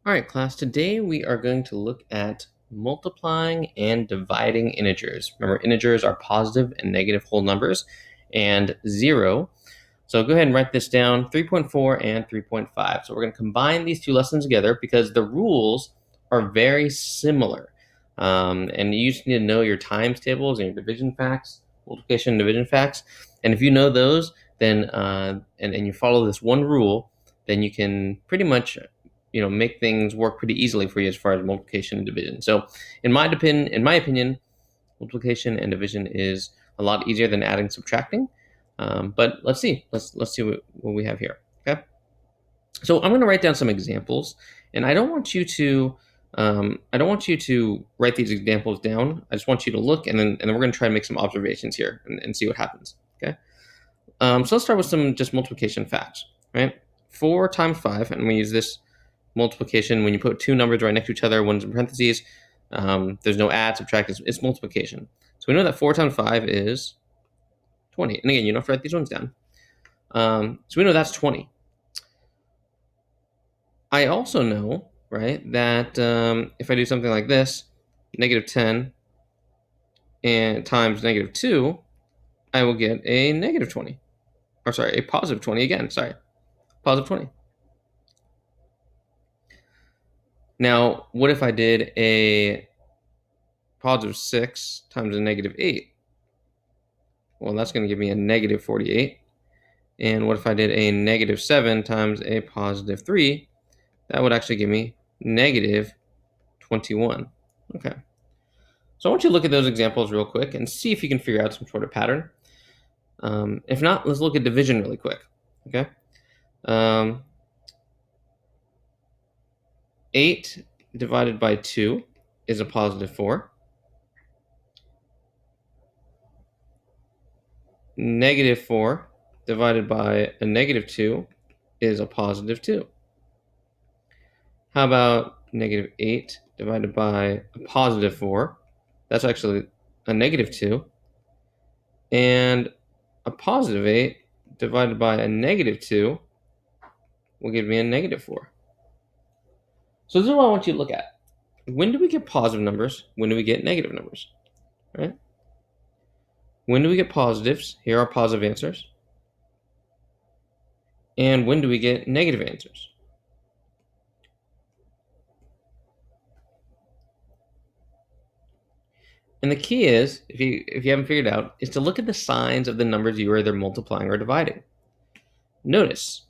All right, class, today we are going to look at multiplying and dividing integers. Remember, integers are positive and negative whole numbers, and 0. So go ahead and write this down, 3.4 and 3.5. So we're going to combine these two lessons together because the rules are very similar. And you just need to know your times tables and your division facts, multiplication and division facts. And if you know those, then and you follow this one rule, then you can pretty much make things work pretty easily for you as far as multiplication and division. So in my opinion, multiplication and division is a lot easier than adding and subtracting. But let's see what we have here. Okay, so I'm going to write down some examples, and I don't want you to write these examples down. I just want you to look, and then we're going to try and make some observations here and see what happens. Okay, so let's start with some just multiplication facts. Right, 4 times 5, and we use this multiplication when you put two numbers right next to each other, one's in parentheses. There's no add, subtract, it's multiplication. So we know that 4 times 5 is 20. And again, you don't have to write these ones down. So we know that's 20. I also know, right, that if I do something like this, negative 10 and times negative 2, I will get a negative 20. Or sorry, a positive 20 again. Sorry, positive 20. Now, what if I did a positive 6 times a negative 8? Well, that's going to give me a negative 48. And what if I did a negative 7 times a positive 3? That would actually give me negative 21. Okay. So I want you to look at those examples real quick and see if you can figure out some sort of pattern. If not, let's look at division really quick. Okay. 8 divided by 2 is a positive 4. Negative 4 divided by a negative 2 is a positive 2. How about negative 8 divided by a positive 4? That's actually a negative 2. And a positive 8 divided by a negative 2 will give me a negative 4. So this is what I want you to look at. When do we get positive numbers? When do we get negative numbers? Right? When do we get positives? Here are positive answers. And when do we get negative answers? And the key is, if you haven't figured it out, is to look at the signs of the numbers you are either multiplying or dividing. Notice,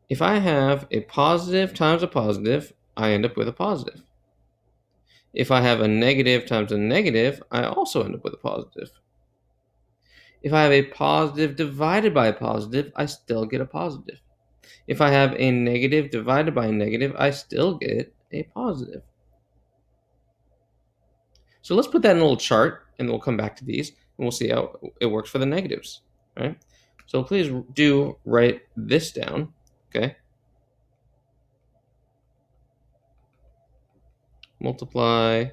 if I have a positive times a positive, I end up with a positive. If I have a negative times a negative, I also end up with a positive. If I have a positive divided by a positive, I still get a positive. If I have a negative divided by a negative, I still get a positive. So let's put that in a little chart, and we'll come back to these, and we'll see how it works for the negatives. Right? So please do write this down. Okay. Multiply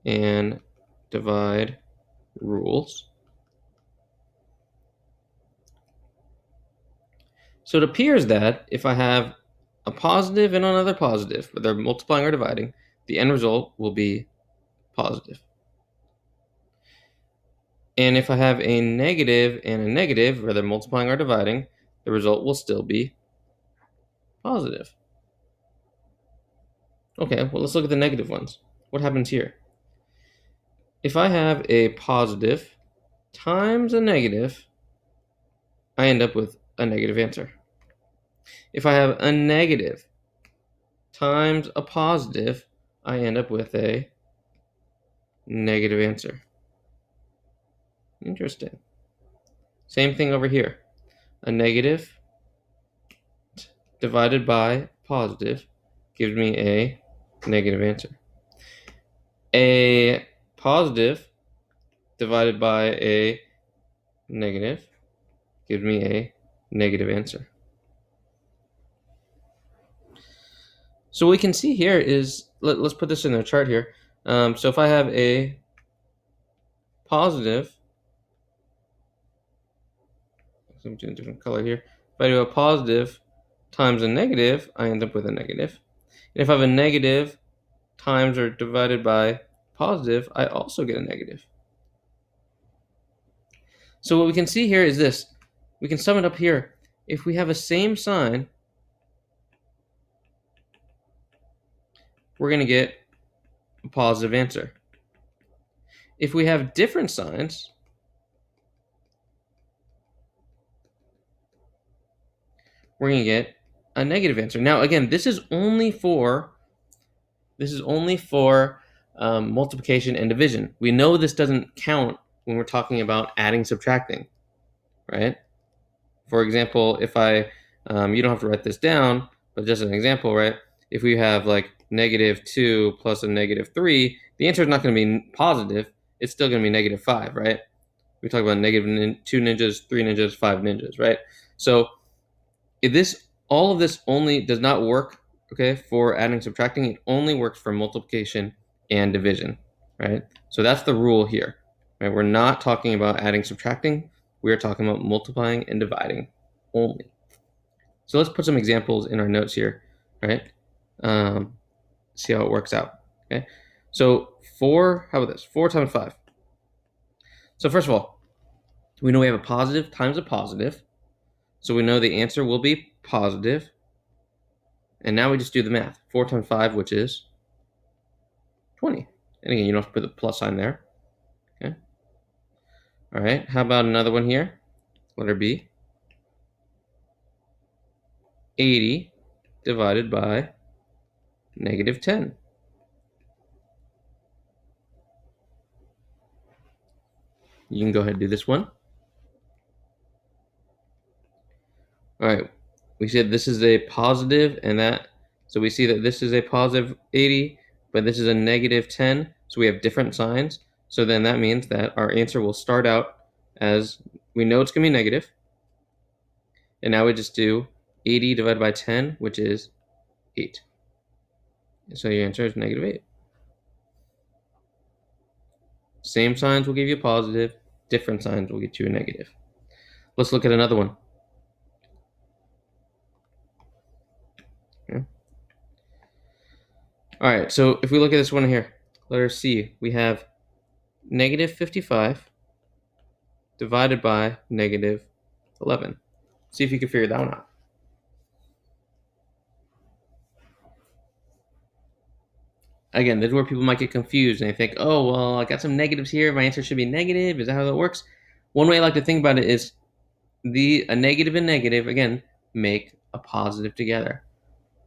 and divide rules. So it appears that if I have a positive and another positive, whether multiplying or dividing, the end result will be positive. And if I have a negative and a negative, whether multiplying or dividing, the result will still be positive. Okay, well, let's look at the negative ones. What happens here? If I have a positive times a negative, I end up with a negative answer. If I have a negative times a positive, I end up with a negative answer. Interesting. Same thing over here. A negative divided by positive gives me a negative answer. A positive divided by a negative gives me a negative answer. So what we can see here is, let's put this in a chart here. So if I have a positive, I'm doing a different color here. If I do a positive times a negative, I end up with a negative. And if I have a negative times or divided by positive, I also get a negative. So what we can see here is this. We can sum it up here. If we have a same sign, we're going to get a positive answer. If we have different signs, we're going to get a negative answer. Now, again, this is only for multiplication and division. We know this doesn't count when we're talking about adding, subtracting, right? For example, if I, you don't have to write this down, but just an example, right? If we have like -2 plus a -3, the answer is not going to be positive. It's still going to be -5, right? We talk about -2 ninjas, 3 ninjas, 5 ninjas, right? So if all of this only does not work, okay, for adding, subtracting, it only works for multiplication and division, right? So that's the rule here, right? We're not talking about adding, subtracting. We are talking about multiplying and dividing only. So let's put some examples in our notes here, right? See how it works out, okay? So how about this? 4 times 5. So first of all, we know we have a positive times a positive. So we know the answer will be positive. And now we just do the math. 4 times 5, which is 20. And again, you don't have to put the plus sign there. Okay. All right. How about another one here? Letter B. 80 divided by -10. You can go ahead and do this one. All right. We said this is a positive and that. So we see that this is a positive 80, but this is a -10. So we have different signs. So then that means that our answer will start out as, we know it's going to be negative. And now we just do 80 divided by 10, which is 8. So your answer is -8. Same signs will give you a positive. Different signs will get you a negative. Let's look at another one. Okay. All right, so if we look at this one here, letter C, we have -55 divided by -11. See if you can figure that one out. Again, this is where people might get confused and they think, oh, well, I got some negatives here. My answer should be negative. Is that how that works? One way I like to think about it is a negative and negative, again, make a positive together,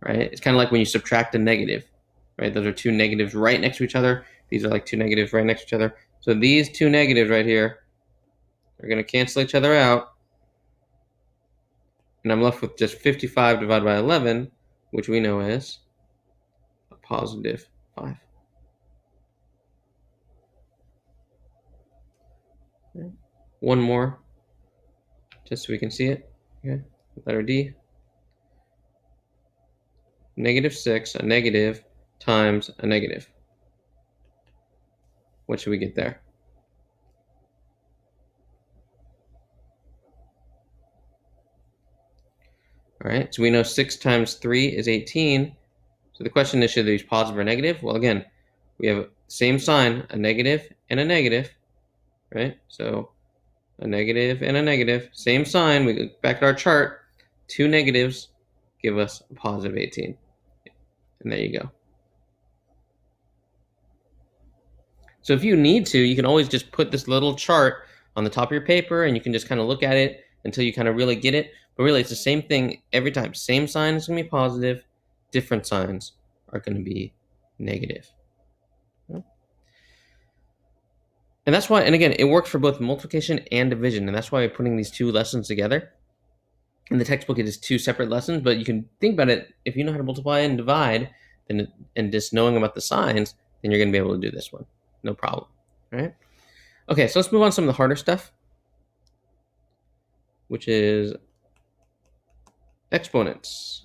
right? It's kind of like when you subtract a negative, right? Those are two negatives right next to each other. These are like two negatives right next to each other. So these two negatives right here are going to cancel each other out. And I'm left with just 55 divided by 11, which we know is a positive 5. Okay. One more, just so we can see it. Okay. Letter D. -6, a negative, times a negative. What should we get there? All right, so we know 6 times 3 is 18. So the question is, should they be positive or negative? Well, again, we have same sign, a negative and a negative, right? So a negative and a negative, same sign. We go back to our chart. Two negatives give us a positive 18. And there you go. So if you need to, you can always just put this little chart on the top of your paper and you can just kind of look at it until you kind of really get it. But really, it's the same thing every time. Same sign is going to be positive. Different signs are going to be negative. And that's why, and again, it works for both multiplication and division. And that's why we're putting these two lessons together. In the textbook, it is two separate lessons, but you can think about it. If you know how to multiply and divide, and just knowing about the signs, then you're going to be able to do this one. No problem. All right? Okay, so let's move on to some of the harder stuff, which is exponents.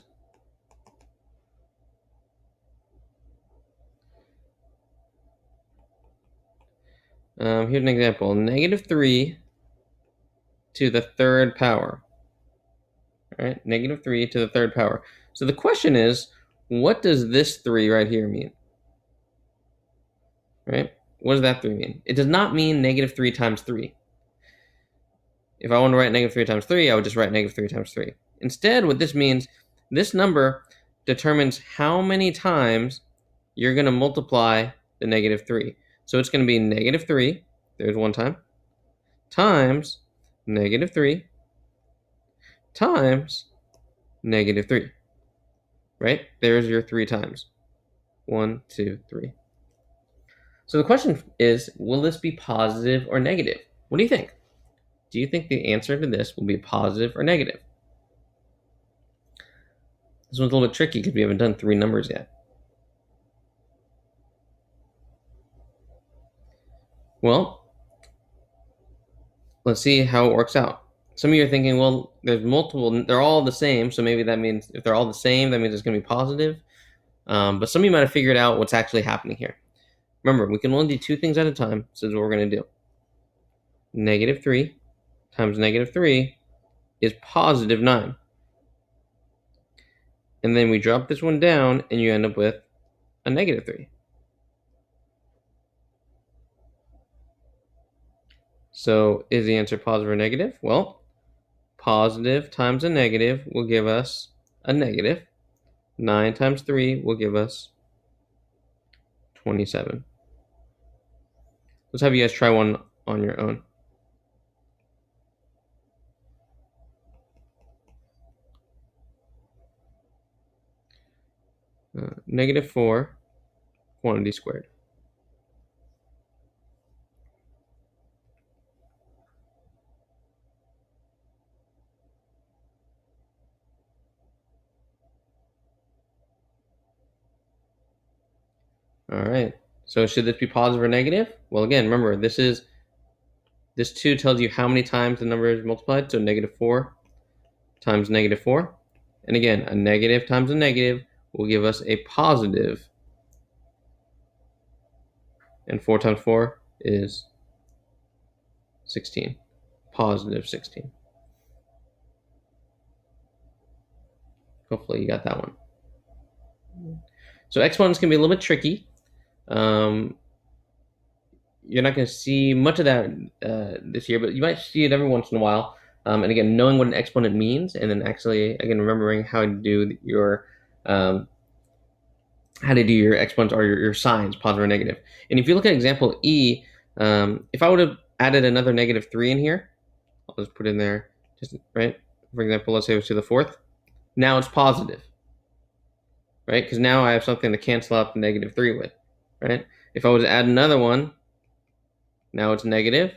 Here's an example. -3 to the third power. right? Negative 3 to the third power. So the question is, what does this 3 right here mean? Right? What does that 3 mean? It does not mean negative 3 times 3. If I want to write negative 3 times 3, I would just write negative 3 times 3. Instead, what this means, this number determines how many times you're going to multiply the negative 3. So it's going to be negative 3, there's one time, times negative 3 times negative 3. Right? There's your 3 times. 1, 2, 3. So the question is, will this be positive or negative? What do you think? Do you think the answer to this will be positive or negative? This one's a little bit tricky because we haven't done 3 numbers yet. Well, let's see how it works out. Some of you are thinking, well, there's multiple, they're all the same, so maybe that means if they're all the same, that means it's going to be positive. But some of you might have figured out what's actually happening here. Remember, we can only do 2 things at a time, so this is what we're going to do. Negative 3 times negative 3 is positive 9. And then we drop this one down, and you end up with a negative 3. So is the answer positive or negative? Well, positive times a negative will give us a negative. 9 times 3 will give us 27. Let's have you guys try one on your own. Negative 4 quantity squared. All right. So should this be positive or negative? Well, again, remember, this 2 tells you how many times the number is multiplied. So negative 4 times negative 4. And again, a negative times a negative will give us a positive. And 4 times 4 is 16. Positive 16. Hopefully you got that one. So exponents can be a little bit tricky. You're not going to see much of that this year, but you might see it every once in a while. And again, knowing what an exponent means, and then actually, again, remembering how to do your exponents or your signs, positive or negative. And if you look at example E, if I would have added another negative 3 in here, I'll just put in there, just right. For example, let's say it was to the 4th. Now it's positive, right? Because now I have something to cancel out the negative 3 with, right? If I was to add another one, now it's negative.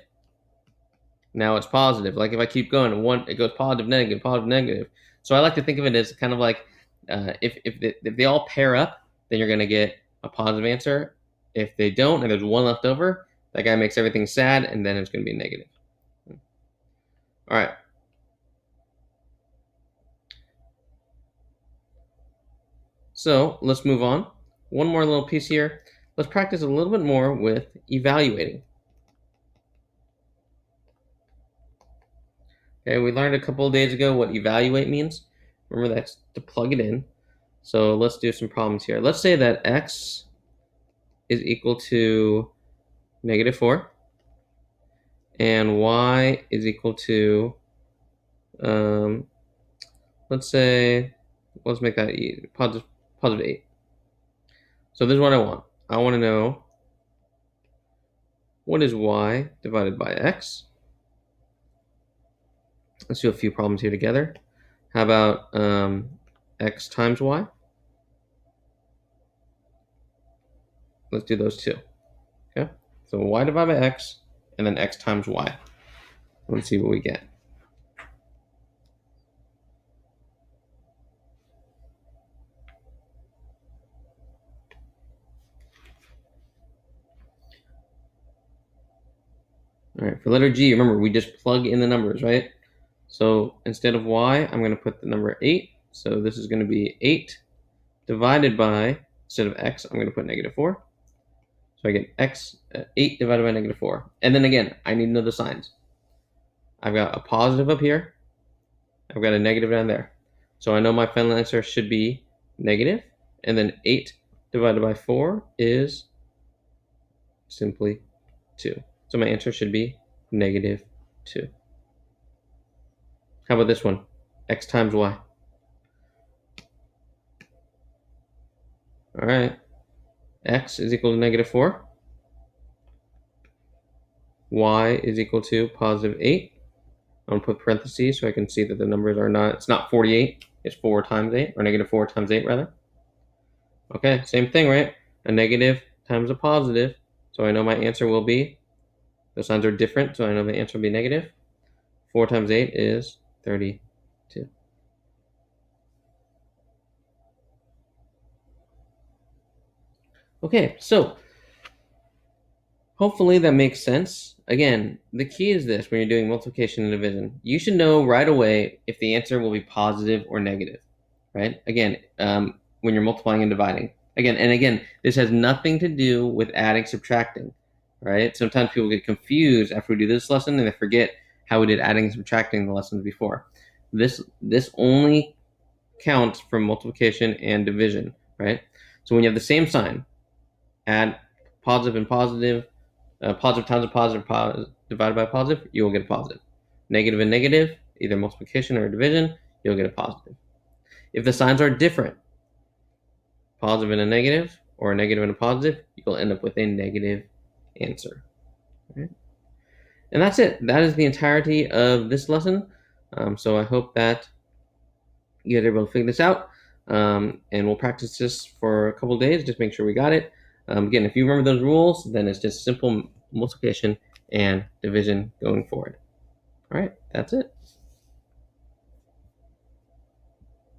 Now it's positive. Like if I keep going, it goes positive, negative, positive, negative. So I like to think of it as kind of like if they all pair up, then you're going to get a positive answer. If they don't, and there's one left over, that guy makes everything sad, and then it's going to be negative. All right. So let's move on. One more little piece here. Let's practice a little bit more with evaluating. Okay, we learned a couple of days ago what evaluate means. Remember, that's to plug it in. So let's do some problems here. Let's say that x is equal to negative 4 and y is equal to, let's make that positive 8. So this is what I want. I want to know what is y divided by x. Let's do a few problems here together. How about x times y? Let's do those two. Okay. So y divided by x and then x times y. Let's see what we get. All right, for letter G, remember, we just plug in the numbers, right? So instead of y, I'm going to put the number 8. So this is going to be 8 divided by, instead of x, I'm going to put negative 4. So I get 8 divided by negative 4. And then again, I need to know the signs. I've got a positive up here, I've got a negative down there. So I know my final answer should be negative, and then 8 divided by 4 is simply 2. So my answer should be negative 2. How about this one? X times y. All right. X is equal to negative 4. Y is equal to positive 8. I'm going to put parentheses so I can see that the numbers are not, it's not 48, it's 4 times 8, or negative 4 times 8, rather. Okay, same thing, right? A negative times a positive. So I know my answer will be, the signs are different, so I know the answer will be negative. 4 times 8 is 32. Okay, so hopefully that makes sense. Again, the key is this when you're doing multiplication and division. You should know right away if the answer will be positive or negative, right? Again, when you're multiplying and dividing. Again, this has nothing to do with adding, subtracting, right? Sometimes people get confused after we do this lesson and they forget how we did adding and subtracting the lessons before. This only counts for multiplication and division, right? So when you have the same sign, add positive and positive, positive times a positive, divided by positive, you will get a positive. Negative and negative, either multiplication or division, you'll get a positive. If the signs are different, positive and a negative, or a negative and a positive, you'll end up with a negative answer. Okay? And that's it. That is the entirety of this lesson. So I hope that you guys are able to figure this out. And we'll practice this for a couple days, just make sure we got it. Again, if you remember those rules, then it's just simple multiplication and division going forward. All right, that's it.